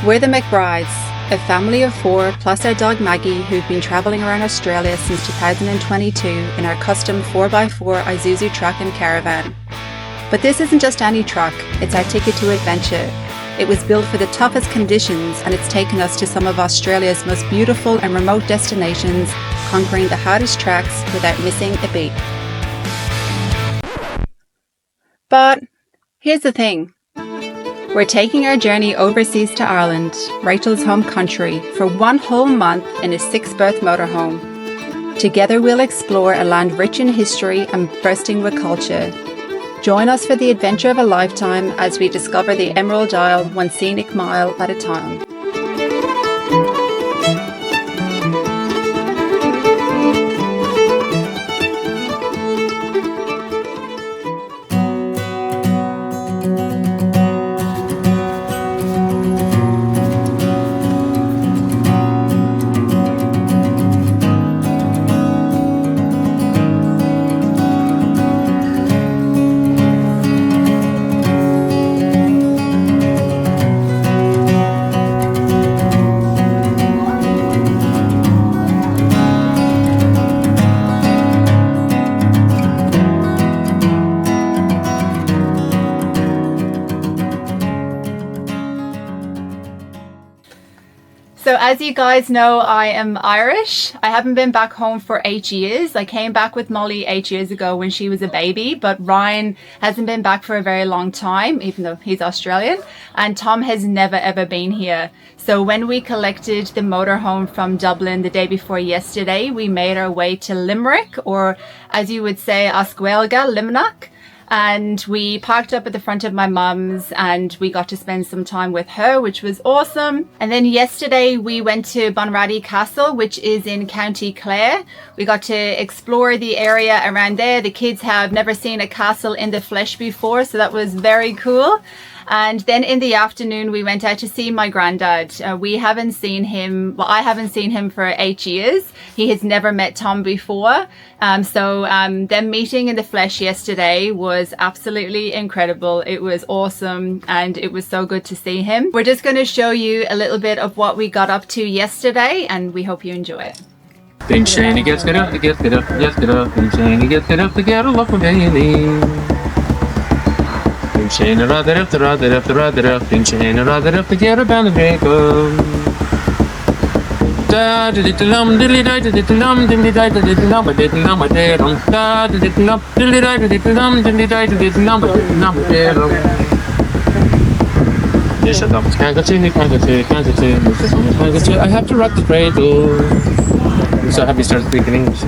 We're the McBrides, a family of 4 plus our dog Maggie who've been travelling around Australia since 2022 in our custom 4x4 Isuzu truck and caravan. But this isn't just any truck, it's our ticket to adventure. It was built for the toughest conditions and it's taken us to some of Australia's most beautiful and remote destinations, conquering the hardest tracks without missing a beat. But here's the thing. We're taking our journey overseas to Ireland, Rachel's home country, for 1 whole month in a 6-berth motorhome. Together we'll explore a land rich in history and bursting with culture. Join us for the adventure of a lifetime as we discover the Emerald Isle 1 scenic mile at a time. So as you guys know, I am Irish. I haven't been back home for 8 years. I came back with Molly 8 years ago when she was a baby, but Ryan hasn't been back for a very long time, even though he's Australian, and Tom has never ever been here. So when we collected the motorhome from Dublin the day before yesterday, we made our way to Limerick, or as you would say, Ascuelga, Limnock. And we parked up at the front of my mum's and we got to spend some time with her, which was awesome. And then yesterday we went to Bunratty Castle, which is in County Clare. We got to explore the area around there. The kids have never seen a castle in the flesh before, so that was very cool. And then in the afternoon, we went out to see my granddad. We haven't seen him, well, I haven't seen him for 8 years. He has never met Tom before. So them meeting in the flesh yesterday was absolutely incredible. It was awesome and it was so good to see him. We're just going to show you a little bit of what we got up to yesterday and we hope you enjoy it. Big Shane, he gets get up, he gets get up, he gets get up, Big Shane, he gets get up, to get a lot of Bailey. Big Shane, a rather up, the rather up, the rather up, Big Shane, a rather up, to get a band of bacon. Da da da dum diddly da da dum diddly da da dum diddly dum da dum da da dum diddly da da dum diddly da da dum diddly dum. Yes, I don't. Can't go to. I have to rock the cradle. I'm so happy to start speaking English.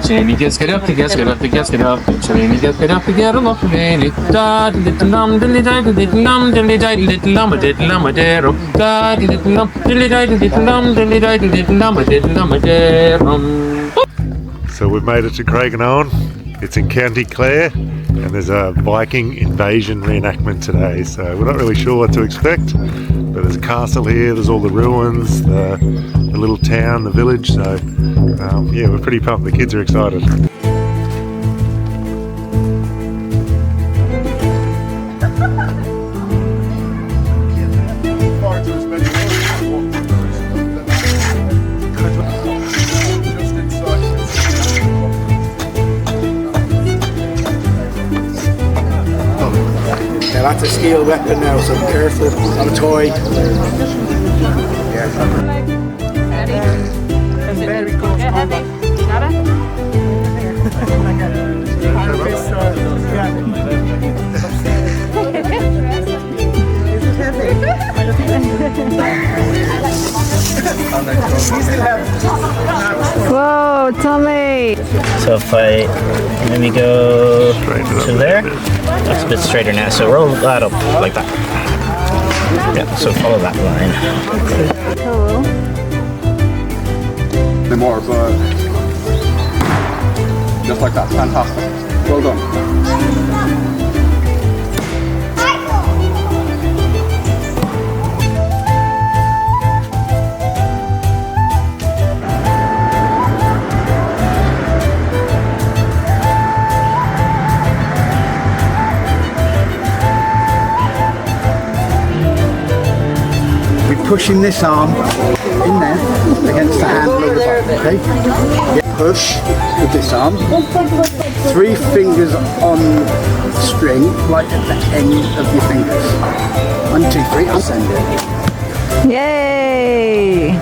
Jenny gets get up, he gets get up, he gets get up. Jenny gets get up, he get up, Jenny. Da little lum, dilly di little lum, dilly di little lum, little lum, dero. Da little lum, dilly di little lum, dilly di little lum, dero. So we've made it to Craiganoan. It's in County Clare, and there's a Viking invasion reenactment today. So we're not really sure what to expect, but there's a castle here. There's all the ruins, the little town, the village. So yeah, we're pretty pumped. The kids are excited. Now that's a steel weapon now, so be careful. Not a toy. Very close combat. Whoa, Tommy! So if I maybe go to there, that's a bit straighter now. So roll that up like that. Yeah, so follow that line. Cool. The more, but just like that, fantastic. Well done. pushing this arm in there against the handle of the bike, okay? Yeah, push with this arm. 3 fingers on the string, right at the end of your fingers. 1, 2, 3, and send it. Yay!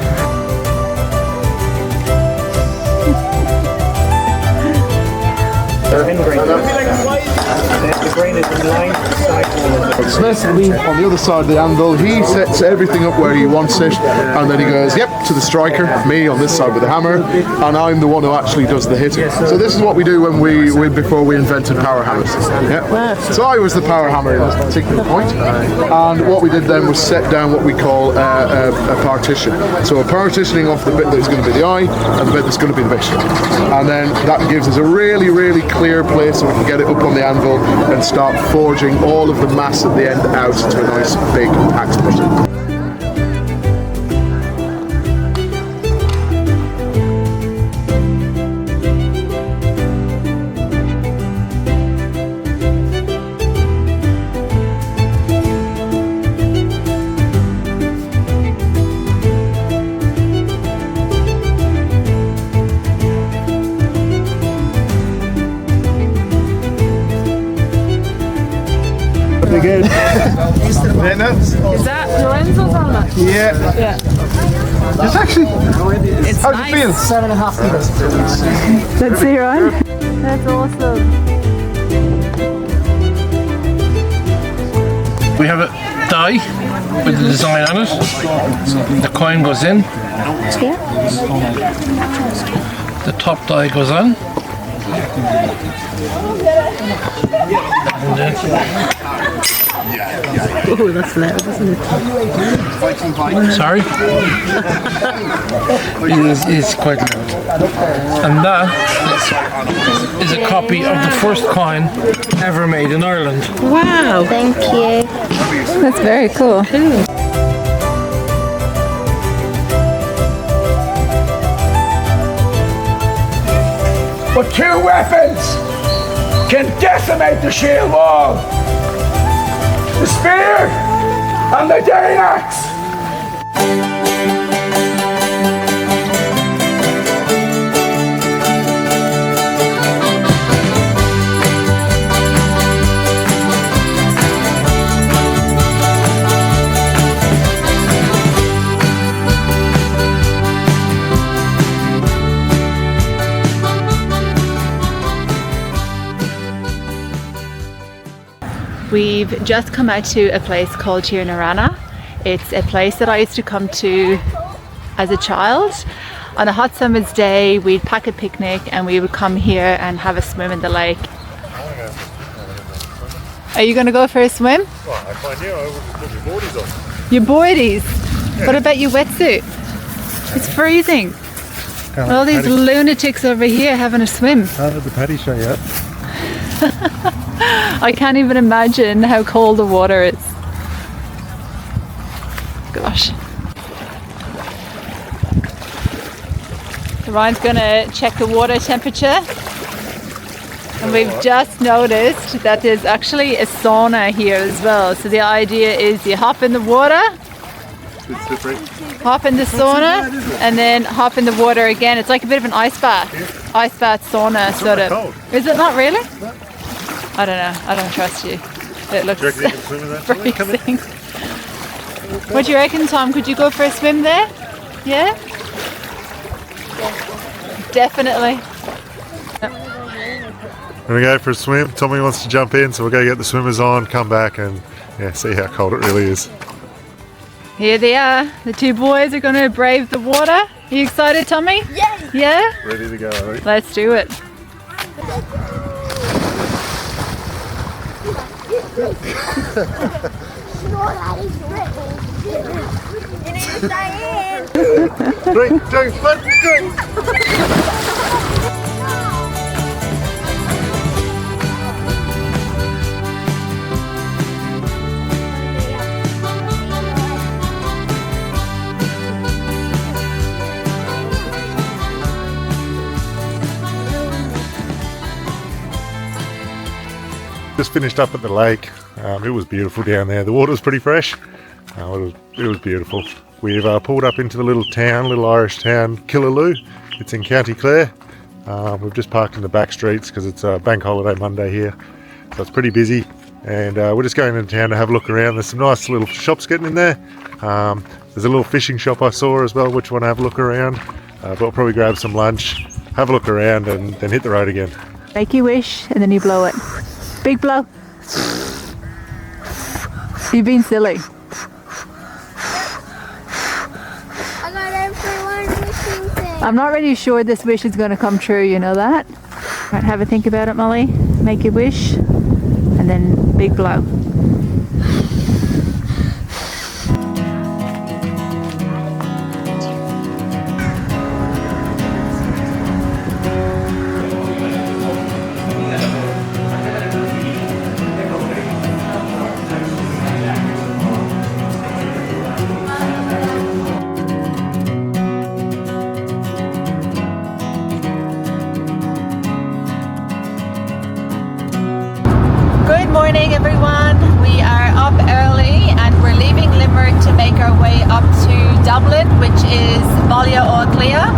The grain is in line to the side wall. Smith, on the other side of the anvil, he sets everything up where he wants it, and then he goes, yep, to the striker, me on this side with the hammer, and I'm the one who actually does the hitting. So this is what we do before we invented power hammers. Yeah. So I was the power hammer at this particular point, and what we did then was set down what we call a partition. So a partitioning off the bit that is going to be the eye, and the bit that's going to be the base. And then that gives us a really, really clear place so we can get it up on the anvil and start forging all of the mass at the end out to a nice big axe button. Again. Is that Lorenzo's on that? Yeah. Yeah. It's actually. It's How's nice. it feel? 7.5 meters. Let's see, Ryan. That's awesome. We have a die with the design on it. The coin goes in. The top die goes on. Oh, that's loud, isn't it? Sorry? It's quite loud. And that is a copy of the first coin ever made in Ireland. Wow. Thank you. That's very cool. But 2 weapons can decimate the shield wall. The spear and the Dane axe. We've just come out to a place called Tirnarana. It's a place that I used to come to as a child. On a hot summer's day, we'd pack a picnic and we would come here and have a swim in the lake. Are you going to go for a swim? Well, I find you, I would put your boardies on. Your boardies? What about your wetsuit? It's freezing. All these lunatics over here having a swim. How did the paddy show you up? I can't even imagine how cold the water is. Gosh. So Ryan's gonna check the water temperature. And we've just noticed that there's actually a sauna here as well. So the idea is you hop in the water, hop in the sauna, and then hop in the water again. It's like a bit of an ice bath. Ice bath sauna sort of. Cold. Is it not really? I don't know. I don't trust you. It looks Do you reckon you can swim in that? Come in. freezing. What do you reckon, Tom? Could you go for a swim there? Yeah? Definitely. We're going to go for a swim. Tommy wants to jump in, so we'll go get the swimmers on, come back and see how cold it really is. Here they are. The 2 boys are going to brave the water. Are you excited, Tommy? Yeah. Yeah? Ready to go, I think. Let's do it. Three, 2, 1, go! Just finished up at the lake. It was beautiful down there. The water was pretty fresh. It was beautiful. We've pulled up into the little Irish town, Killaloe. It's in County Clare. We've just parked in the back streets because it's a bank holiday Monday here, so it's pretty busy. And we're just going into town to have a look around. There's some nice little shops getting in there. There's a little fishing shop I saw as well, which I want to have a look around. But we'll probably grab some lunch, have a look around, and then hit the road again. Make your wish and then you blow it. Big blow. You've been silly. I got everyone wishing thing. I'm not really sure this wish is going to come true, you know that? Right, have a think about it, Molly. Make your wish and then big blow. Good morning, everyone. We are up early and we're leaving Limerick to make our way up to Dublin, which is Ballia Audlia.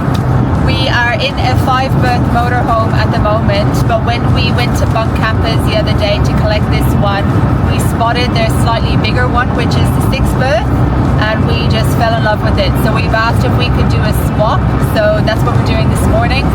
We are in a 5-berth motorhome at the moment, but when we went to Bunk Campers the other day to collect this one, we spotted their slightly bigger one, which is the 6-berth, and we just fell in love with it. So we've asked if we could do a swap, so that's what we're doing this morning.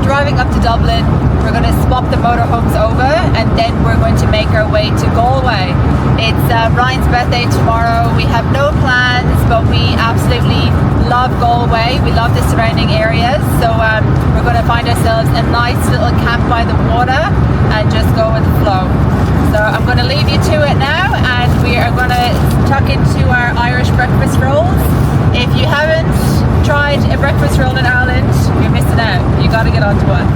Driving up to Dublin, we're going to swap the motorhomes over and then we're going to make our way to Galway. It's Ryan's birthday tomorrow. We have no plans, but we absolutely love Galway. We love the surrounding areas, so we're going to find ourselves a nice little camp by the water and just go with the flow. So I'm going to leave you to it now and we are going to tuck into our Irish breakfast rolls. If you haven't tried a breakfast roll in Ireland, you're missing out. You got to get onto one.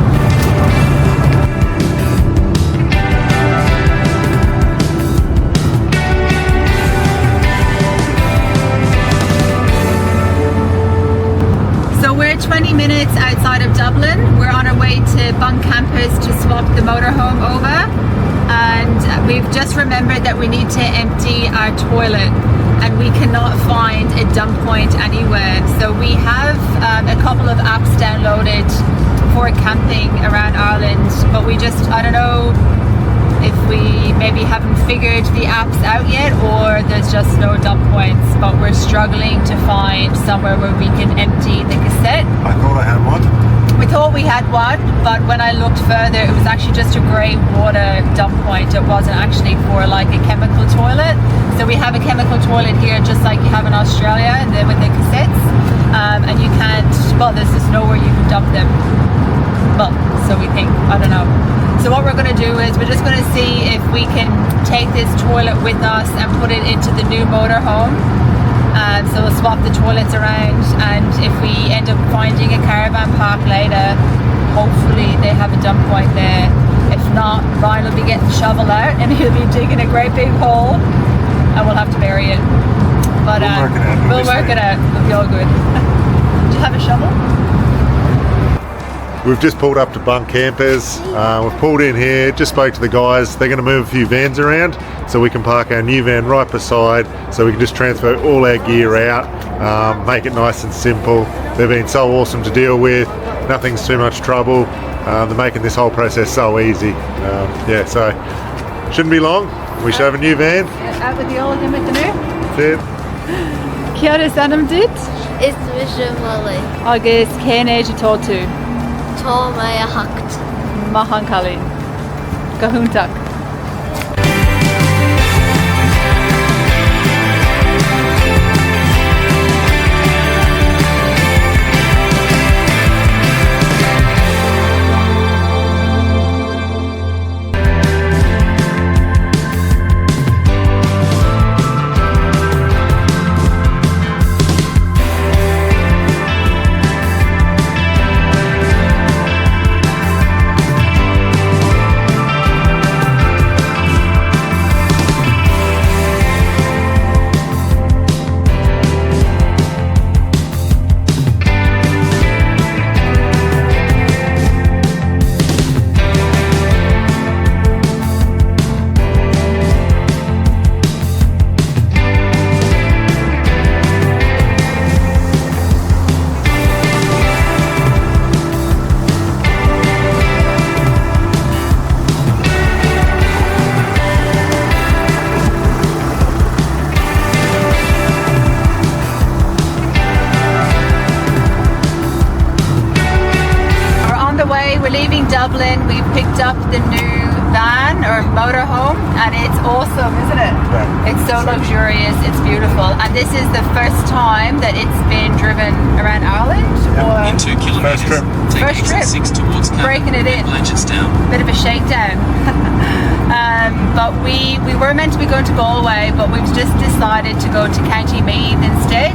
So we're 20 minutes outside of Dublin. We're on our way to Bunk Campers to swap the motorhome over. And we've just remembered that we need to empty our toilet. And we cannot find a dump point anywhere. So we have a couple of apps downloaded for camping around Ireland, but we just, I don't know if we maybe haven't figured the apps out yet or there's just no dump points, but we're struggling to find somewhere where we can empty the cassette. I thought I had one. We thought we had one, but when I looked further, it was actually just a grey water dump point. It wasn't actually for like a chemical toilet. So we have a chemical toilet here, just like you have in Australia, and then with the cassettes. And you can't, well, there's just nowhere you can dump them. Well, so we think, I don't know. So what we're going to do is we're just going to see if we can take this toilet with us and put it into the new motorhome. So we'll swap the toilets around, and if we end up finding a caravan park later, hopefully they have a dump point there. If not, Ryan will be getting the shovel out and he'll be digging a great big hole and we'll have to bury it. But we'll work it out. It'll be all good. Do you have a shovel? We've just pulled up to Bunk Campers. We've pulled in here, just spoke to the guys. They're going to move a few vans around so we can park our new van right beside, so we can just transfer all our gear out, make it nice and simple. They've been so awesome to deal with. Nothing's too much trouble. They're making this whole process so easy. Yeah, so shouldn't be long. We should have a new van. Out with the old and with the new. That's it. Kia ora sanam dit. Is Mr. Molly. Agus Kenej Totu. Tall Maya Hucked. Mahankali. Kahuntak. Dublin, we've picked up the new van or motorhome, and it's awesome, isn't it? Yeah. It's so luxurious, it's beautiful, and this is the first time that it's been driven around Ireland. Or In 2 kilometres. First trip. Take First exit trip. 6 towards Campervan. Breaking it in. Blanchardstown. Bit of a shakedown. But we were meant to be going to Galway, but we've just decided to go to County Meath instead.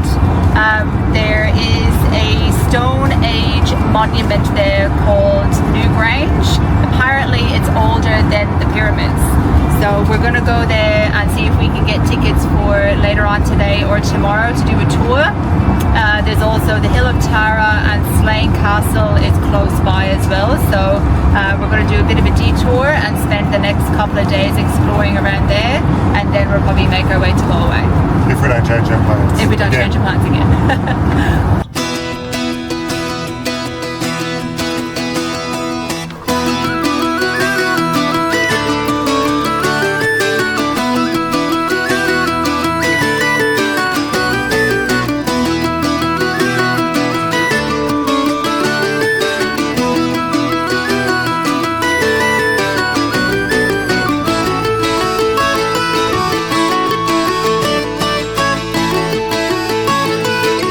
There is a Stone Age monument there called Newgrange. Apparently it's older than the pyramids. So we're going to go there and see if we can get tickets for later on today or tomorrow to do a tour. There's also the Hill of Tara and Slane Castle is close by as well. So we're going to do a bit of a detour and spend the next couple of days exploring around there, and then we'll probably make our way to Galway. If we don't change our plans. If we don't change our plans again.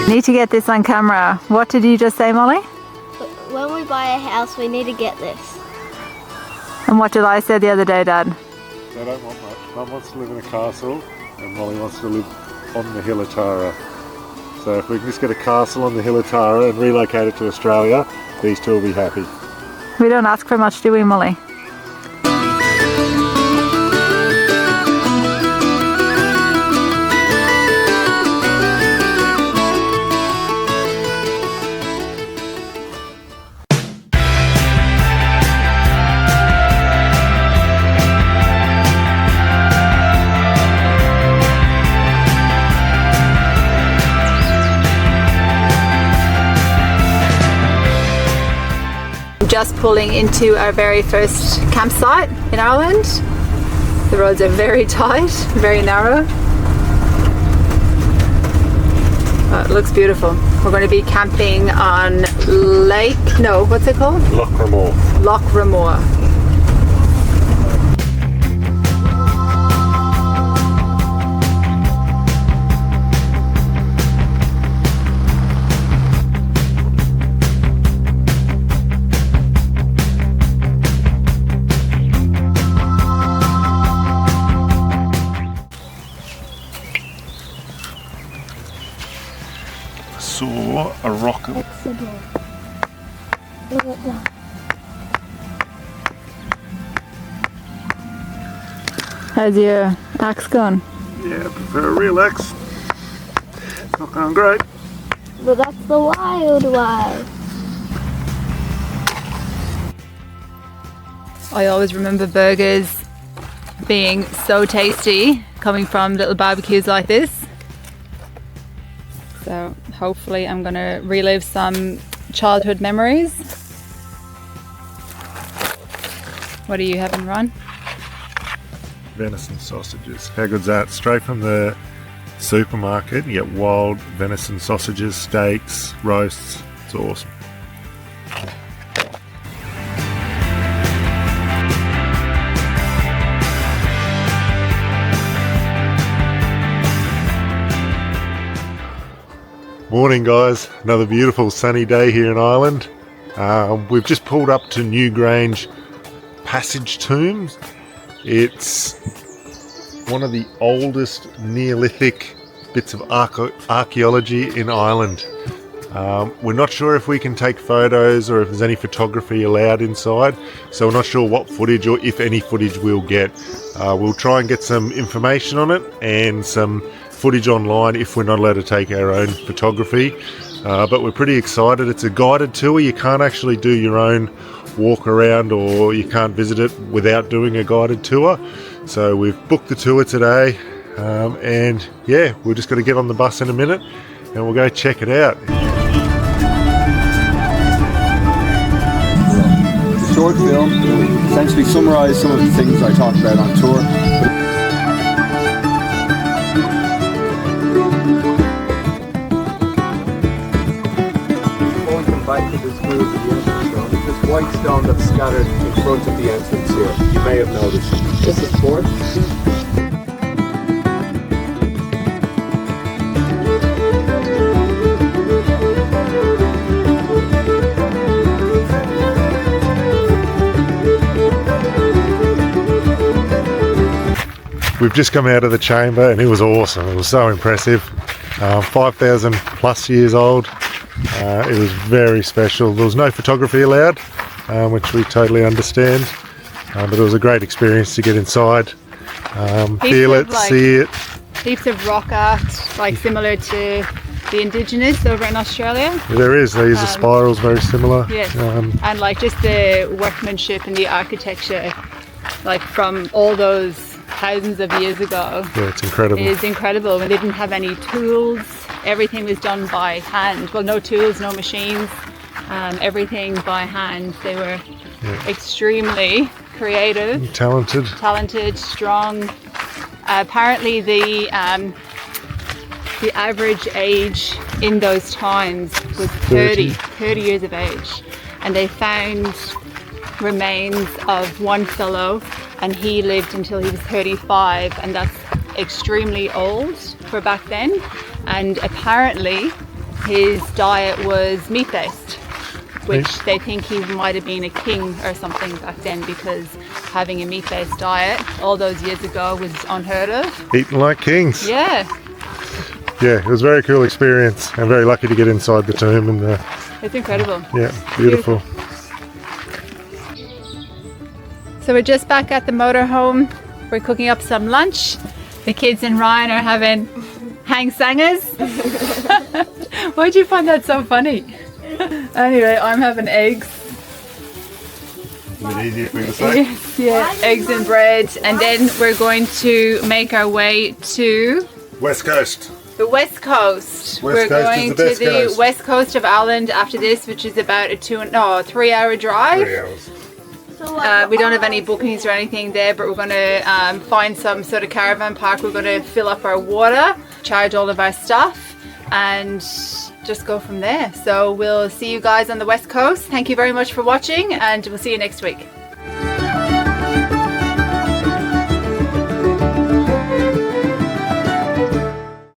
Need to get this on camera. What did you just say, Molly? When we buy a house, we need to get this. And what did I say the other day, Dad? They don't want much. Mum wants to live in a castle and Molly wants to live on the Hill of Tara. So if we can just get a castle on the Hill of Tara and relocate it to Australia, these two will be happy. We don't ask for much, do we, Molly? Just pulling into our very first campsite in Ireland. The roads are very tight, very narrow. It looks beautiful. We're going to be camping on what's it called? Loch Ramore. Loch Ramore. Saw a rocket. How's your axe gone? Yeah, I prefer a real axe. It's not going great. But that's the wild one. I always remember burgers being so tasty coming from little barbecues like this. So hopefully I'm going to relive some childhood memories. What are you having, Ron? Venison sausages. How good's that? Straight from the supermarket. You get wild venison sausages, steaks, roasts. It's awesome. Morning guys, another beautiful sunny day here in Ireland. We've just pulled up to Newgrange Passage Tombs. It's one of the oldest Neolithic bits of archaeology in Ireland. We're not sure if we can take photos or if there's any photography allowed inside, so we're not sure what footage or if any footage we'll get. We'll try and get some information on it and some footage online if we're not allowed to take our own photography, but we're pretty excited. It's a guided tour. You can't actually do your own walk around, or you can't visit it without doing a guided tour. So we've booked the tour today, and yeah, we're just going to get on the bus in a minute and we'll go check it out. The short film essentially summarised some of the things I talked about on tour. Back to this group again. So this white stone that's scattered in front of the entrance here. You may have noticed. This is fourth. We've just come out of the chamber and it was awesome. It was so impressive. 5,000 plus years old. It was very special. There was no photography allowed, which we totally understand. But it was a great experience to get inside, feel it, see it. Heaps of rock art, like similar to the Indigenous over in Australia. Yeah, there is. They use the spirals, very similar. Yes, and like just the workmanship and the architecture, like from all those thousands of years ago. Yeah, it's incredible. It is incredible. They didn't have any tools. Everything was done by hand. Well, no tools, no machines. Everything by hand. They were extremely creative, talented, strong. Apparently, the average age in those times was 30 years of age, and they found remains of one fellow, and he lived until he was 35, and that's extremely old for back then. And apparently his diet was meat-based, which they think he might have been a king or something back then, because having a meat-based diet all those years ago was unheard of. Eating like kings. Yeah. Yeah, it was a very cool experience. I'm very lucky to get inside the tomb, and it's incredible. Yeah, beautiful. So we're just back at the motorhome. We're cooking up some lunch. The kids and Ryan are having hang sangers. Why'd you find that so funny? Anyway, I'm having eggs. Is it easier for you to say? Yes, yeah, eggs and bread. And then we're going to make our way to West Coast. The West Coast. We're going to the west coast of Ireland after this, which is about a 3-hour drive. 3 hours. We don't have any bookings or anything there, but we're going to find some sort of caravan park. We're going to fill up our water, charge all of our stuff, and just go from there. So we'll see you guys on the West Coast. Thank you very much for watching, and we'll see you next week.